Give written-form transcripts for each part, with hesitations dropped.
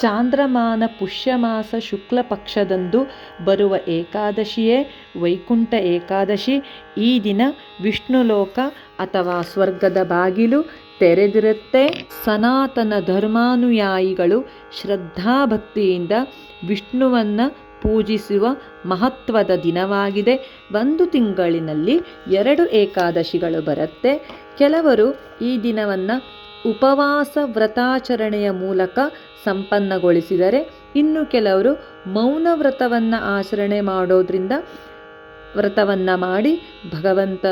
ಚಾಂದ್ರಮಾನ ಪುಷ್ಯಮಾಸ ಶುಕ್ಲ ಪಕ್ಷದಂದು ಬರುವ ಏಕಾದಶಿಯೇ ವೈಕುಂಠ ಏಕಾದಶಿ. ಈ ದಿನ ವಿಷ್ಣುಲೋಕ ಅಥವಾ ಸ್ವರ್ಗದ ಬಾಗಿಲು ತೆರೆದಿರುತ್ತೆ. ಸನಾತನ ಧರ್ಮಾನುಯಾಯಿಗಳು ಶ್ರದ್ಧಾಭಕ್ತಿಯಿಂದ ವಿಷ್ಣುವನ್ನು ಪೂಜಿಸುವ ಮಹತ್ವದ ದಿನವಾಗಿದೆ. ಒಂದು ತಿಂಗಳಿನಲ್ಲಿ 2 ಏಕಾದಶಿಗಳು ಬರುತ್ತೆ. ಕೆಲವರು ಈ ದಿನವನ್ನು ಉಪವಾಸ ವ್ರತಾಚರಣೆಯ ಮೂಲಕ ಸಂಪನ್ನಗೊಳಿಸಿದರೆ, ಇನ್ನು ಕೆಲವರು ಮೌನ ವ್ರತವನ್ನು ಆಚರಣೆ ಮಾಡೋದ್ರಿಂದ ವ್ರತವನ್ನು ಮಾಡಿ ಭಗವಂತ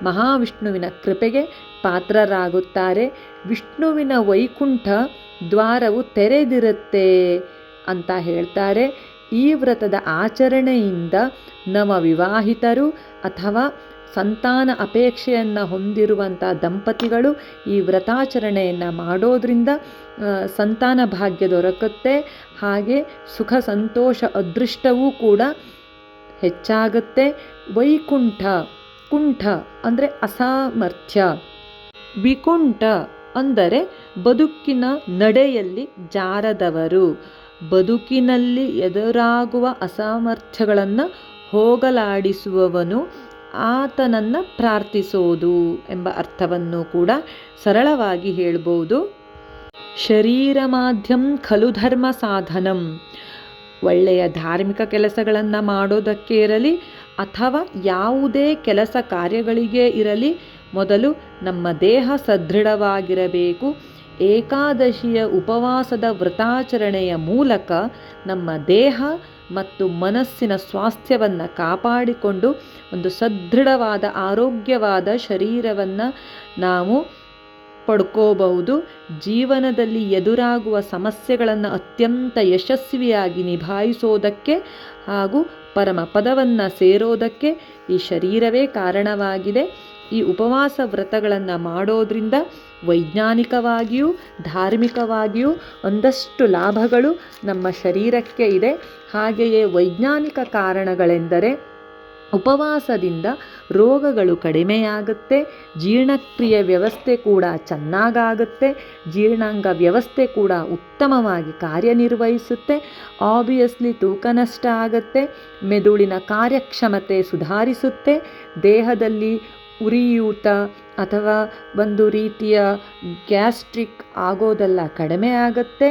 ಮಹಾವಿಷ್ಣುವಿನ ಕೃಪೆಗೆ ಪಾತ್ರರಾಗುತ್ತಾರೆ. ವಿಷ್ಣುವಿನ ವೈಕುಂಠ ದ್ವಾರವು ತೆರೆದಿರುತ್ತೆ ಅಂತ ಹೇಳ್ತಾರೆ. ಈ ವ್ರತದ ಆಚರಣೆಯಿಂದ ನವವಿವಾಹಿತರು ಅಥವಾ ಸಂತಾನ ಅಪೇಕ್ಷೆಯನ್ನು ಹೊಂದಿರುವಂಥ ದಂಪತಿಗಳು ಈ ವ್ರತಾಚರಣೆಯನ್ನು ಮಾಡೋದ್ರಿಂದ ಸಂತಾನ ಭಾಗ್ಯ ದೊರಕುತ್ತೆ. ಹಾಗೆ ಸುಖ ಸಂತೋಷ ಅದೃಷ್ಟವೂ ಕೂಡ ಹೆಚ್ಚಾಗುತ್ತೆ. ವೈಕುಂಠ, ಕುಂಠ ಅಂದರೆ ಅಸಾಮರ್ಥ್ಯ, ವಿಕುಂಠ ಅಂದರೆ ಬದುಕಿನ ನಡೆಯಲ್ಲಿ ಜಾರದವರು. ಬದುಕಿನಲ್ಲಿ ಎದುರಾಗುವ ಅಸಾಮರ್ಥ್ಯಗಳನ್ನು ಹೋಗಲಾಡಿಸುವವನು, ಆತನನ್ನು ಪ್ರಾರ್ಥಿಸೋದು ಎಂಬ ಅರ್ಥವನ್ನು ಕೂಡ ಸರಳವಾಗಿ ಹೇಳ್ಬೋದು. ಶರೀರ ಮಾಧ್ಯಂ ಖಲು ಧರ್ಮ ಸಾಧನಂ. ಒಳ್ಳೆಯ ಧಾರ್ಮಿಕ ಕೆಲಸಗಳನ್ನು ಮಾಡೋದಕ್ಕೆ ಇರಲಿ ಅಥವಾ ಯಾವುದೇ ಕೆಲಸ ಕಾರ್ಯಗಳಿಗೆ ಇರಲಿ, ಮೊದಲು ನಮ್ಮ ದೇಹ ಸದೃಢವಾಗಿರಬೇಕು. ಏಕಾದಶಿಯ ಉಪವಾಸದ ವ್ರತಾಚರಣೆಯ ಮೂಲಕ ನಮ್ಮ ದೇಹ ಮತ್ತು ಮನಸ್ಸಿನ ಸ್ವಾಸ್ಥ್ಯವನ್ನು ಕಾಪಾಡಿಕೊಂಡು ಒಂದು ಸದೃಢವಾದ ಆರೋಗ್ಯವಾದ ಶರೀರವನ್ನು ನಾವು ಪಡ್ಕೋಬಹುದು. ಜೀವನದಲ್ಲಿ ಎದುರಾಗುವ ಸಮಸ್ಯೆಗಳನ್ನು ಅತ್ಯಂತ ಯಶಸ್ವಿಯಾಗಿ ನಿಭಾಯಿಸೋದಕ್ಕೆ ಹಾಗೂ ಪರಮ ಪದವನ್ನು ಸೇರೋದಕ್ಕೆ ಈ ಶರೀರವೇ ಕಾರಣವಾಗಿದೆ. ಈ ಉಪವಾಸ ವ್ರತಗಳನ್ನು ಮಾಡೋದ್ರಿಂದ ವೈಜ್ಞಾನಿಕವಾಗಿಯೂ ಧಾರ್ಮಿಕವಾಗಿಯೂ ಒಂದಷ್ಟು ಲಾಭಗಳು ನಮ್ಮ ಶರೀರಕ್ಕೆ ಇದೆ. ಹಾಗೆಯೇ ವೈಜ್ಞಾನಿಕ ಕಾರಣಗಳೆಂದರೆ ಉಪವಾಸದಿಂದ ರೋಗಗಳು ಕಡಿಮೆಯಾಗುತ್ತೆ, ಜೀರ್ಣಕ್ರಿಯೆ ವ್ಯವಸ್ಥೆ ಕೂಡ ಚೆನ್ನಾಗಾಗುತ್ತೆ, ಜೀರ್ಣಾಂಗ ವ್ಯವಸ್ಥೆ ಕೂಡ ಉತ್ತಮವಾಗಿ ಕಾರ್ಯನಿರ್ವಹಿಸುತ್ತೆ. ಆಬ್ವಿಯಸ್ಲಿ ತೂಕ ನಷ್ಟ ಆಗುತ್ತೆ, ಮೆದುಳಿನ ಕಾರ್ಯಕ್ಷಮತೆ ಸುಧಾರಿಸುತ್ತೆ, ದೇಹದಲ್ಲಿ ಉರಿಯೂತ ಅಥವಾ ಒಂದು ರೀತಿಯ ಗ್ಯಾಸ್ಟ್ರಿಕ್ ಆಗೋದೆಲ್ಲ ಕಡಿಮೆ ಆಗುತ್ತೆ.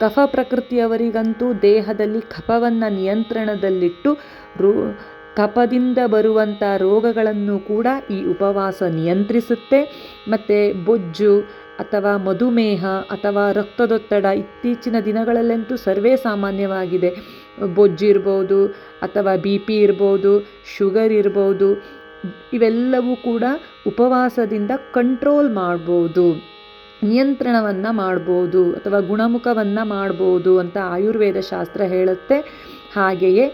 ಕಫ ಪ್ರಕೃತಿಯವರಿಗಂತೂ ದೇಹದಲ್ಲಿ ಕಫವನ್ನು ನಿಯಂತ್ರಣದಲ್ಲಿಟ್ಟು ಕಫದಿಂದ ಬರುವಂಥ ರೋಗಗಳನ್ನು ಕೂಡ ಈ ಉಪವಾಸ ನಿಯಂತ್ರಿಸುತ್ತೆ. ಮತ್ತು ಬೊಜ್ಜು ಅಥವಾ ಮಧುಮೇಹ ಅಥವಾ ರಕ್ತದೊತ್ತಡ ಇತ್ತೀಚಿನ ದಿನಗಳಲ್ಲಂತೂ ಸರ್ವೇ ಸಾಮಾನ್ಯವಾಗಿದೆ. ಬೊಜ್ಜು ಇರ್ಬೋದು ಅಥವಾ BP ಇರ್ಬೋದು, ಶುಗರ್ ಇರ್ಬೋದು, ಇವೆಲ್ಲವೂ ಕೂಡ ಉಪವಾಸದಿಂದ ಕಂಟ್ರೋಲ್ ಮಾಡ್ಬೋದು, ನಿಯಂತ್ರಣವನ್ನು ಮಾಡ್ಬೋದು ಅಥವಾ ಗುಣಮುಖವನ್ನು ಮಾಡ್ಬೋದು ಅಂತ ಆಯುರ್ವೇದ ಶಾಸ್ತ್ರ ಹೇಳುತ್ತೆ. ಹಾಗೆಯೇ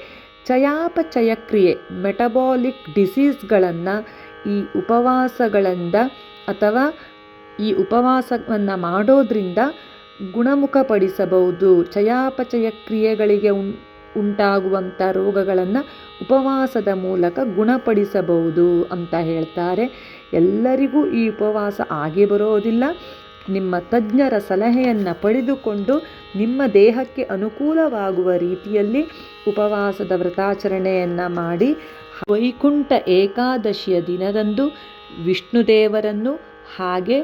ಚಯಾಪಚಯ ಕ್ರಿಯೆ, ಮೆಟಬಾಲಿಕ್ ಡಿಸೀಸ್ಗಳನ್ನು ಈ ಉಪವಾಸಗಳಿಂದ ಅಥವಾ ಈ ಉಪವಾಸವನ್ನು ಮಾಡೋದ್ರಿಂದ ಗುಣಮುಖಪಡಿಸಬಹುದು. ಚಯಾಪಚಯ ಕ್ರಿಯೆಗಳಿಗೆ ಉಂಟಾಗುವಂಥ ರೋಗಗಳನ್ನು ಉಪವಾಸದ ಮೂಲಕ ಗುಣಪಡಿಸಬಹುದು ಅಂತ ಹೇಳ್ತಾರೆ. ಎಲ್ಲರಿಗೂ ಈ ಉಪವಾಸ ಆಗಿ ಬರೋದಿಲ್ಲ. ನಿಮ್ಮ ತಜ್ಞರ ಸಲಹೆಯನ್ನು ಪಡೆದುಕೊಂಡು ನಿಮ್ಮ ದೇಹಕ್ಕೆ ಅನುಕೂಲವಾಗುವ ರೀತಿಯಲ್ಲಿ ಉಪವಾಸದ ವ್ರತಾಚರಣೆಯನ್ನು ಮಾಡಿ. ವೈಕುಂಠ ಏಕಾದಶಿಯ ದಿನದಂದು ವಿಷ್ಣುದೇವರನ್ನು ಹಾಗೆ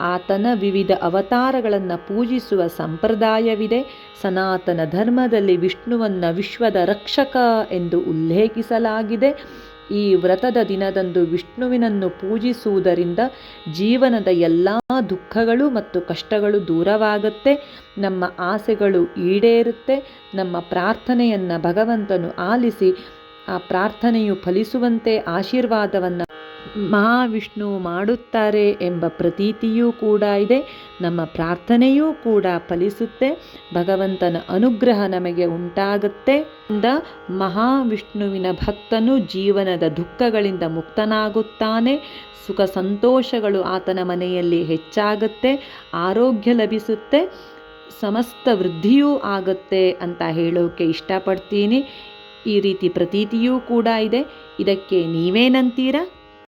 ಆತನ ವಿವಿಧ ಅವತಾರಗಳನ್ನು ಪೂಜಿಸುವ ಸಂಪ್ರದಾಯವಿದೆ. ಸನಾತನ ಧರ್ಮದಲ್ಲಿ ವಿಷ್ಣುವನ್ನು ವಿಶ್ವದ ರಕ್ಷಕ ಎಂದು ಉಲ್ಲೇಖಿಸಲಾಗಿದೆ. ಈ ವ್ರತದ ದಿನದಂದು ವಿಷ್ಣುವಿನನ್ನು ಪೂಜಿಸುವುದರಿಂದ ಜೀವನದ ಎಲ್ಲ ದುಃಖಗಳು ಮತ್ತು ಕಷ್ಟಗಳು ದೂರವಾಗುತ್ತೆ, ನಮ್ಮ ಆಸೆಗಳು ಈಡೇರುತ್ತೆ, ನಮ್ಮ ಪ್ರಾರ್ಥನೆಯನ್ನು ಭಗವಂತನು ಆಲಿಸಿ ಆ ಪ್ರಾರ್ಥನೆಯು ಫಲಿಸುವಂತೆ ಆಶೀರ್ವಾದವನ್ನು ಮಹಾವಿಷ್ಣು ಮಾಡುತ್ತಾರೆ ಎಂಬ ಪ್ರತೀತಿಯೂ ಕೂಡ ಇದೆ. ನಮ್ಮ ಪ್ರಾರ್ಥನೆಯೂ ಕೂಡ ಫಲಿಸುತ್ತೆ, ಭಗವಂತನ ಅನುಗ್ರಹ ನಮಗೆ ಉಂಟಾಗುತ್ತೆ. ಮಹಾವಿಷ್ಣುವಿನ ಭಕ್ತನು ಜೀವನದ ದುಃಖಗಳಿಂದ ಮುಕ್ತನಾಗುತ್ತಾನೆ, ಸುಖ ಸಂತೋಷಗಳು ಆತನ ಮನೆಯಲ್ಲಿ ಹೆಚ್ಚಾಗುತ್ತೆ, ಆರೋಗ್ಯ ಲಭಿಸುತ್ತೆ, ಸಮಸ್ತ ವೃದ್ಧಿಯೂ ಆಗುತ್ತೆ ಅಂತ ಹೇಳೋಕೆ ಇಷ್ಟಪಡ್ತೀನಿ. ಈ ರೀತಿ ಪ್ರತೀತಿಯೂ ಕೂಡ ಇದೆ. ಇದಕ್ಕೆ ನೀವೇನಂತೀರಾ?